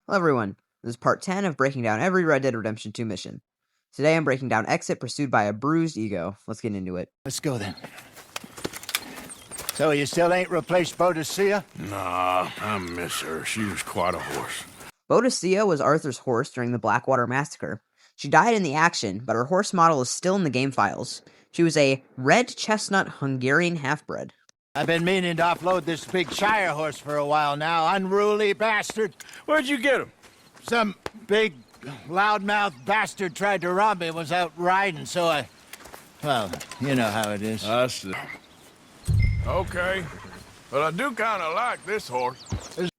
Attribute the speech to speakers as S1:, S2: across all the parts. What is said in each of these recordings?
S1: Hello everyone, this is part 10 of breaking down every Red Dead Redemption 2 mission. Today I'm breaking down Exit pursued by a bruised ego. Let's get into it.
S2: Let's go then. So you still ain't replaced Boadicea?
S3: Nah, I miss her. She was quite a horse.
S1: Boadicea was Arthur's horse during the Blackwater Massacre. She died in the action, but her horse model is still in the game files. She was a red chestnut Hungarian half-bred.
S2: I've been meaning to offload this big Shire horse for a while now. Unruly bastard.
S3: Where'd you get him?
S2: Some big, loudmouth bastard tried to rob me and was out riding, so well, you know how it is.
S3: I see. Okay, but I do kind of like this horse.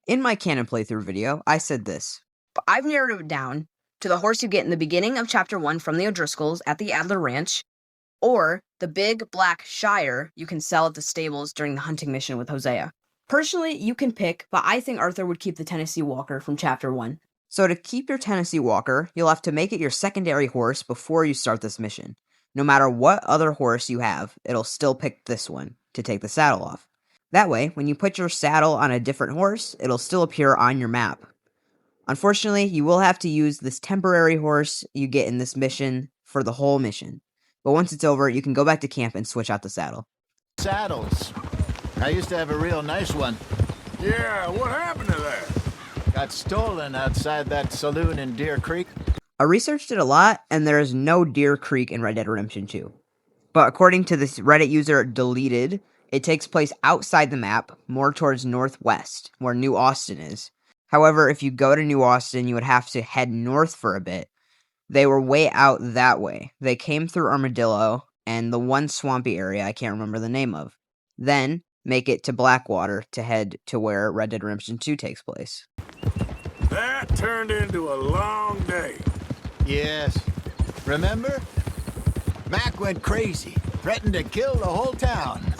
S1: In my canon playthrough video, I said this.
S4: But I've narrowed it down to the horse you get in the beginning of Chapter 1 from the O'Driscolls at the Adler Ranch, or the big black Shire you can sell at the stables during the hunting mission with Hosea. Personally, you can pick, but I think Arthur would keep the Tennessee Walker from Chapter 1.
S1: So to keep your Tennessee Walker, you'll have to make it your secondary horse before you start this mission. No matter what other horse you have, it'll still pick this one to take the saddle off. That way, when you put your saddle on a different horse, it'll still appear on your map. Unfortunately, you will have to use this temporary horse you get in this mission for the whole mission. But once it's over, you can go back to camp and switch out the saddle.
S2: Saddles. I used to have a real nice one.
S3: Yeah, what happened to that?
S2: Got stolen outside that saloon in Deer Creek.
S1: I researched it a lot, and there is no Deer Creek in Red Dead Redemption 2. But according to this Reddit user, Deleted, it takes place outside the map, more towards northwest, where New Austin is. However, if you go to New Austin, you would have to head north for a bit. They were way out that way. They came through Armadillo, and the one swampy area I can't remember the name of. Then, make it to Blackwater to head to where Red Dead Redemption 2 takes place.
S3: That turned into a long day.
S2: Yes. Remember? Mac went crazy, threatened to kill the whole town.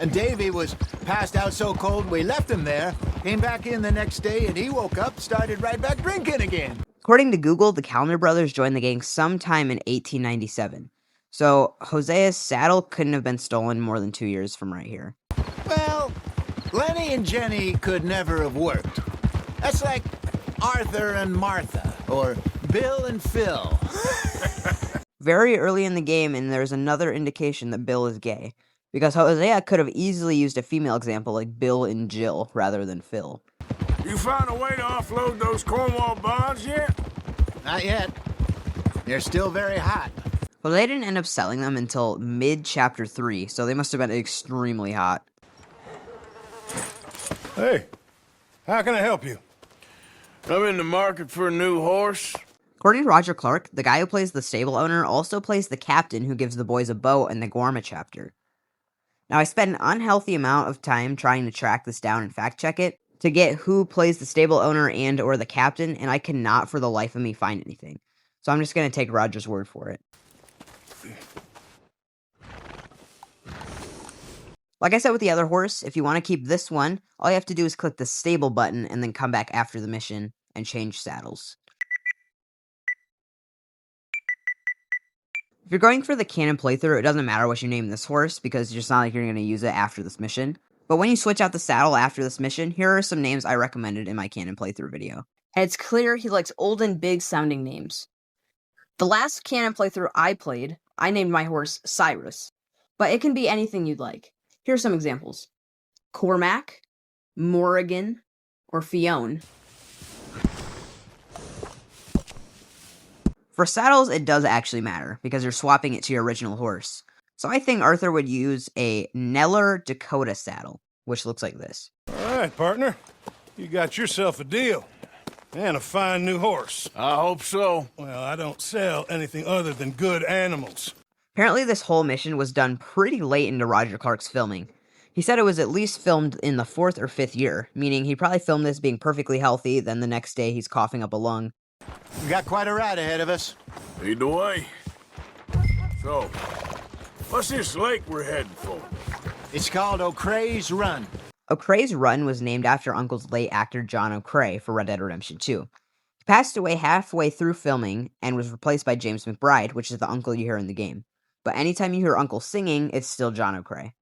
S2: And Davy was passed out so cold we left him there, came back in the next day, and he woke up, started right back drinking again.
S1: According to Google, the Callender brothers joined the gang sometime in 1897. So, Hosea's saddle couldn't have been stolen more than 2 years from right here.
S2: Well, Lenny and Jenny could never have worked. That's like Arthur and Martha, or Bill and Phil.
S1: Very early in the game, and there's another indication that Bill is gay, because Hosea could have easily used a female example like Bill and Jill rather than Phil.
S3: You found a way to offload those Cornwall bonds yet?
S2: Not yet. They're still very hot.
S1: Well, they didn't end up selling them until mid-Chapter 3, so they must have been extremely hot.
S5: Hey, how can I help you?
S3: I'm in the market for a new horse.
S1: According to Roger Clark, the guy who plays the stable owner also plays the captain who gives the boys a boat in the Gorma chapter. Now, I spent an unhealthy amount of time trying to track this down and fact-check it to get who plays the stable owner and or the captain, and I cannot for the life of me find anything. So I'm just going to take Roger's word for it. Like I said with the other horse, if you want to keep this one, all you have to do is click the stable button and then come back after the mission and change saddles. If you're going for the canon playthrough, it doesn't matter what you name this horse because it's just not like you're going to use it after this mission. But when you switch out the saddle after this mission, here are some names I recommended in my canon playthrough video.
S4: And it's clear he likes old and big sounding names. The last canon playthrough I played, I named my horse Cyrus, but it can be anything you'd like. Here's some examples. Cormac, Morrigan, or Fionn.
S1: For saddles, it does actually matter, because you're swapping it to your original horse. So I think Arthur would use a Neller Dakota saddle, which looks like this.
S5: All right, partner. You got yourself a deal. And a fine new horse.
S3: I hope so.
S5: Well, I don't sell anything other than good animals.
S1: Apparently this whole mission was done pretty late into Roger Clark's filming. He said it was at least filmed in the 4th or 5th year, meaning he probably filmed this being perfectly healthy, then the next day he's coughing up a lung.
S2: We got quite a ride ahead of us.
S3: Lead the way. So, what's this lake we're heading for?
S2: It's called O'Creagh's Run.
S1: O'Creagh's Run was named after Uncle's late actor John O'Crea for Red Dead Redemption 2. He passed away halfway through filming and was replaced by James McBride, which is the uncle you hear in the game. But anytime you hear Uncle singing, it's still John O'Crea.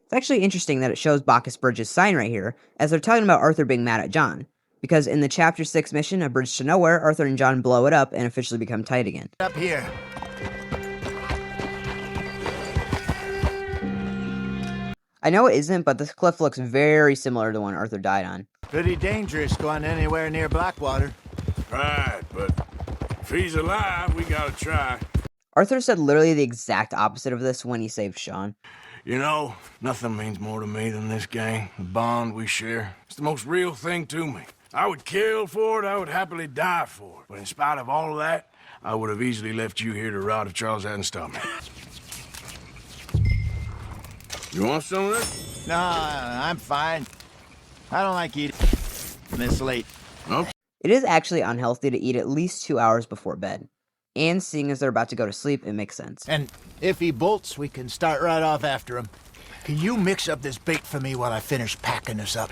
S1: It's actually interesting that it shows Bacchus Bridge's sign right here, as they're talking about Arthur being mad at John. Because in the Chapter 6 mission, A Bridge to Nowhere, Arthur and John blow it up and officially become tight again.
S2: Up here.
S1: I know it isn't, but this cliff looks very similar to the one Arthur died on.
S2: Pretty dangerous going anywhere near Blackwater.
S3: Right, but if he's alive, we gotta try.
S1: Arthur said literally the exact opposite of this when he saved Sean.
S3: You know, nothing means more to me than this gang, the bond we share. It's the most real thing to me. I would kill for it, I would happily die for it. But in spite of all of that, I would have easily left you here to rot if Charles hadn't stopped me. You want some of this?
S2: No, I'm fine. I don't like eating this late.
S3: Okay.
S1: It is actually unhealthy to eat at least 2 hours before bed. And seeing as they're about to go to sleep, it makes sense.
S2: And if he bolts, we can start right off after him. Can you mix up this bait for me while I finish packing this up?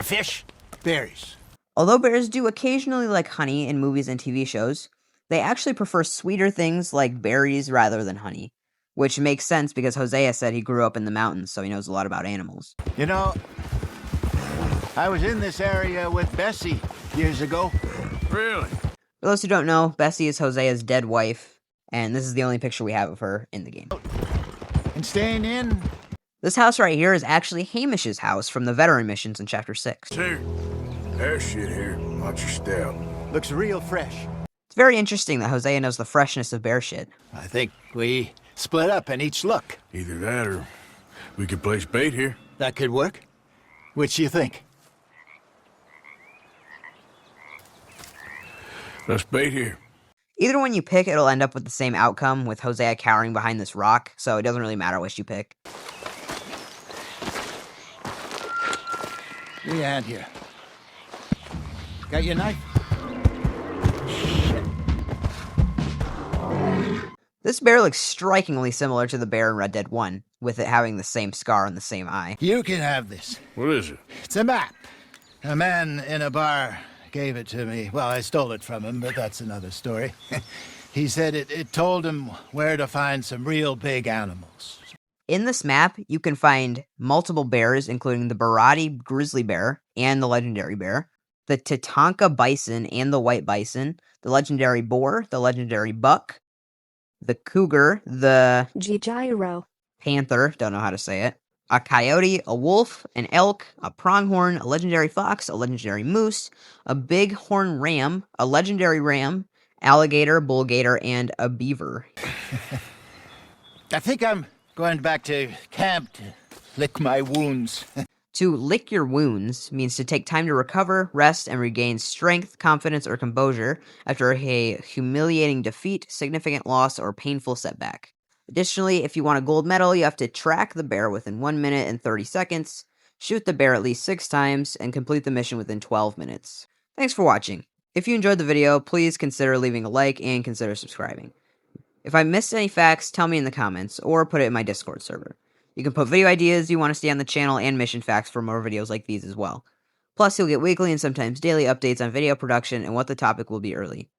S2: Fish, berries.
S1: Although bears do occasionally like honey in movies and TV shows, they actually prefer sweeter things like berries rather than honey. Which makes sense because Hosea said he grew up in the mountains, so he knows a lot about animals.
S2: You know, I was in this area with Bessie years ago.
S3: Really?
S1: For those who don't know, Bessie is Hosea's dead wife, and this is the only picture we have of her in the game.
S2: And staying in?
S1: This house right here is actually Hamish's house from the veteran missions in Chapter 6.
S3: Here. There's shit here. Watch your step.
S2: Looks real fresh.
S1: It's very interesting that Hosea knows the freshness of bear shit.
S2: I think we split up and each look.
S3: Either that or we could place bait here.
S2: That could work. Which you think?
S3: Let's bait here.
S1: Either one you pick, it'll end up with the same outcome, with Hosea cowering behind this rock, so it doesn't really matter which you pick.
S2: Give me a hand here. Got your knife?
S1: This bear looks strikingly similar to the bear in Red Dead 1, with it having the same scar on the same eye.
S2: You can have this.
S3: What is it?
S2: It's a map. A man in a bar gave it to me. Well, I stole it from him, but that's another story. He said it told him where to find some real big animals.
S1: In this map, you can find multiple bears, including the Barati grizzly bear and the legendary bear, the Tatanka bison and the white bison, the legendary boar, the legendary buck, the cougar, the
S6: Gyro.
S1: panther, don't know how to say it, a coyote, a wolf, an elk, a pronghorn, a legendary fox, a legendary moose, a bighorn ram, a legendary ram, alligator, bull gator, and a beaver.
S2: I think I'm going back to camp to lick my wounds.
S1: To lick your wounds means to take time to recover, rest, and regain strength, confidence, or composure after a humiliating defeat, significant loss, or painful setback. Additionally, if you want a gold medal, you have to track the bear within 1 minute and 30 seconds, shoot the bear at least 6 times, and complete the mission within 12 minutes. Thanks for watching. If you enjoyed the video, please consider leaving a like and consider subscribing. If I missed any facts, tell me in the comments, or put it in my Discord server. You can put video ideas you want to see on the channel and mission facts for more videos like these as well. Plus, you'll get weekly and sometimes daily updates on video production and what the topic will be early.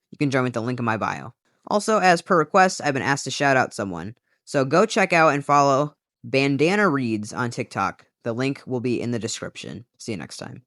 S1: You can join with the link in my bio. Also, as per request, I've been asked to shout out someone. So go check out and follow Bandana Reads on TikTok. The link will be in the description. See you next time.